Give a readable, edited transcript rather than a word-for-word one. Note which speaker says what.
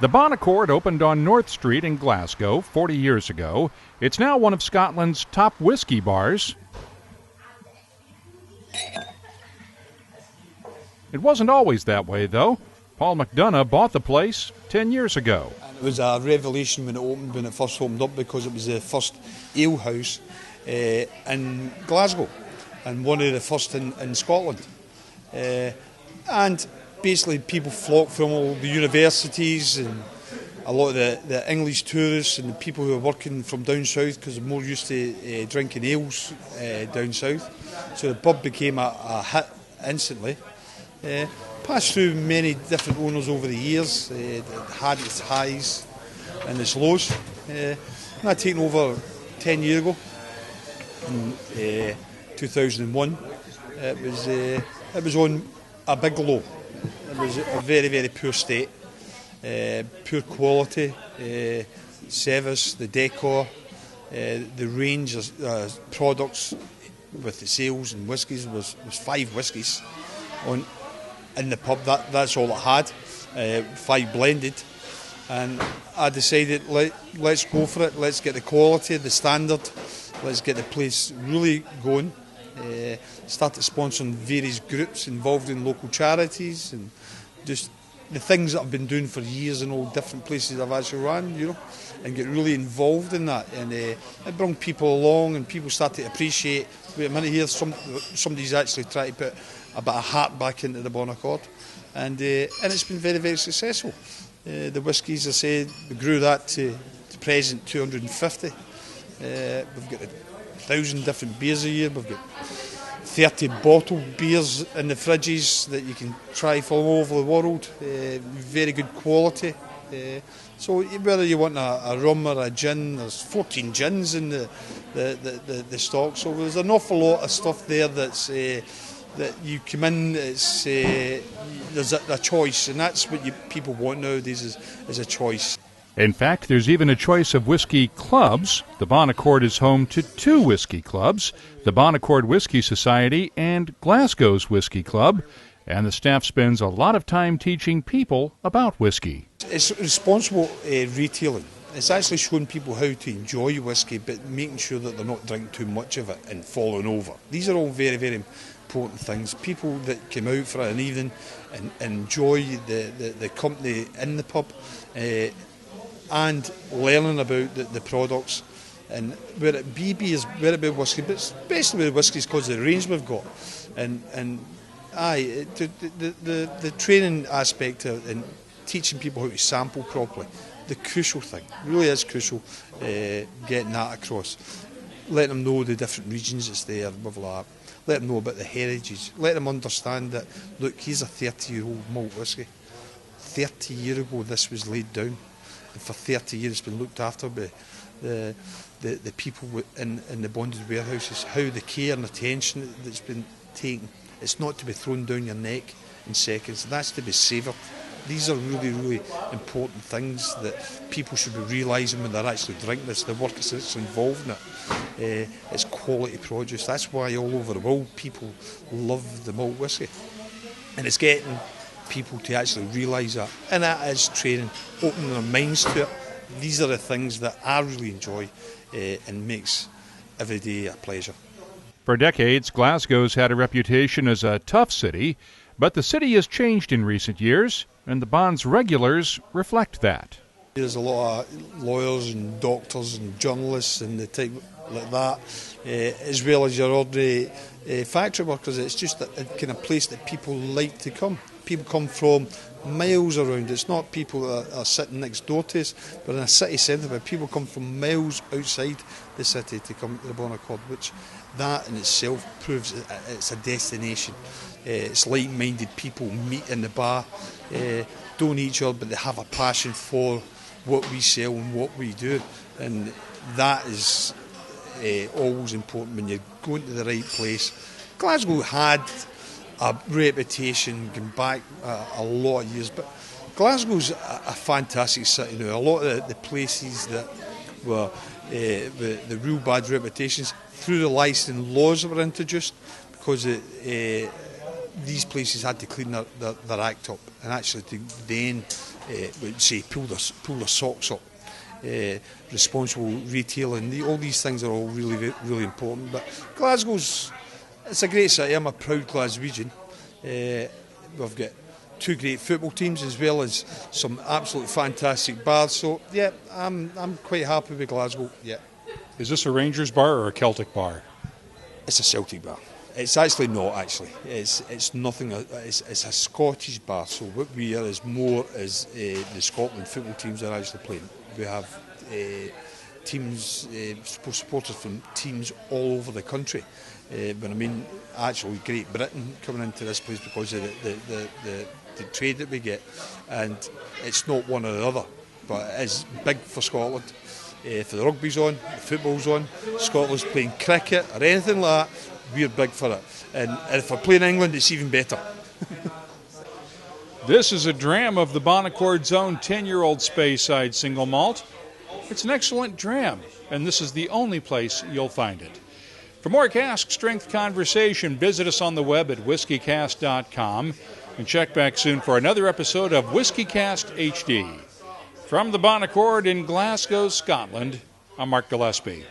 Speaker 1: The Bon Accord opened on North Street in Glasgow 40 years ago. It's now one of Scotland's top whiskey bars. It wasn't always that way, though. Paul McDonagh bought the place 10 years ago.
Speaker 2: And it was a revelation when it first opened up, because it was the first ale house in Glasgow and one of the first in Scotland. And basically people flocked from all the universities and a lot of the English tourists and the people who are working from down south, because they're more used to drinking ales down south. So the pub became a hit instantly. Passed through many different owners over the years. It had its highs and its lows. And I taken over 10 years ago in 2001. It was on a big low. It was a very, very poor state, poor quality, service, the decor, the range of products with the sales and whiskies was 5 whiskies in the pub. That's all it had, 5 blended, and I decided let's go for it. Let's get the quality, the standard. Let's get the place really going. Started sponsoring various groups involved in local charities and just the things that I've been doing for years in all different places I've actually run, and get really involved in that. And it brought people along, and people start to appreciate, wait a minute here, somebody's actually trying to put a bit of heart back into the Bon Accord. And it's been very, very successful. The whiskies, I said, we grew that to present 250. We've got 1,000 different beers a year. We've got 30 bottled beers in the fridges that you can try from all over the world. Very good quality. So whether you want a rum or a gin, there's 14 gins in the stock. So there's an awful lot of stuff there that's that you come in. There's a choice, and that's what people want nowadays is a choice.
Speaker 1: In fact, there's even a choice of whiskey clubs. The Bon Accord is home to 2 whiskey clubs, the Bon Accord Whisky Society and Glasgow's Whisky Club, and the staff spends a lot of time teaching people about whiskey.
Speaker 2: It's responsible retailing. It's actually showing people how to enjoy whiskey, but making sure that they're not drinking too much of it and falling over. These are all very, very important things. People that come out for an evening and enjoy the company in the pub, and learning about the products, and where it be beers, where it be whiskey, but especially with whiskies because of the range we've got, and the training aspect and teaching people how to sample properly, the crucial thing, really is crucial, getting that across, letting them know the different regions it's there, let them know about the heritage, let them understand that, look, here's a 30-year-old malt whisky. 30 years ago this was laid down. And for 30 years it's been looked after by the people in the bonded warehouses, how the care and attention that's been taken. It's not to be thrown down your neck in seconds, that's to be savoured. These are really, really important things that people should be realising when they're actually drinking this, the work that's involved in it. It's quality produce. That's why all over the world people love the malt whisky. And it's getting people to actually realise that, and that is training, opening their minds to it. These are the things that I really enjoy and makes every day a pleasure.
Speaker 1: For decades, Glasgow's had a reputation as a tough city, but the city has changed in recent years, and the Bon's regulars reflect that.
Speaker 2: There's a lot of lawyers and doctors and journalists and the type like that, as well as your ordinary factory workers. It's just a kind of place that people like to come. People come from miles around. It's not people that are sitting next door to us, but in a city centre, but people come from miles outside the city to come to the Bon Accord, which that in itself proves it's a destination. It's like-minded people meet in the bar, don't each other, but they have a passion for what we sell and what we do, and that is always important when you're going to the right place. Glasgow had a reputation going back a lot of years, but Glasgow's a fantastic city now. A lot of the places that were the real bad reputations through the licensing laws that were introduced, because these places had to clean their act up, and actually to then would say pull their socks up. Responsible retailing, all these things are all really, really important. But Glasgow's, it's a great city. I'm a proud Glaswegian. We've got 2 great football teams as well as some absolutely fantastic bars. So yeah, I'm quite happy with Glasgow. Yeah.
Speaker 1: Is this a Rangers bar or a Celtic bar?
Speaker 2: It's a Celtic bar. It's actually not. Actually, it's nothing. It's a Scottish bar. So what we are is more as the Scotland football teams are actually playing. We have teams, supporters from teams all over the country. But I mean, actually, Great Britain coming into this place because of the trade that we get, and it's not one or the other, but it is big for Scotland. If the rugby's on, the football's on, Scotland's playing cricket or anything like that, we're big for it. And if we're playing England, it's even better.
Speaker 1: This is a dram of the Bonacord's own 10-year-old Speyside single malt. It's an excellent dram, and this is the only place you'll find it. For more cask strength conversation, visit us on the web at WhiskyCast.com and check back soon for another episode of WhiskyCast HD. From the Bonacord in Glasgow, Scotland, I'm Mark Gillespie.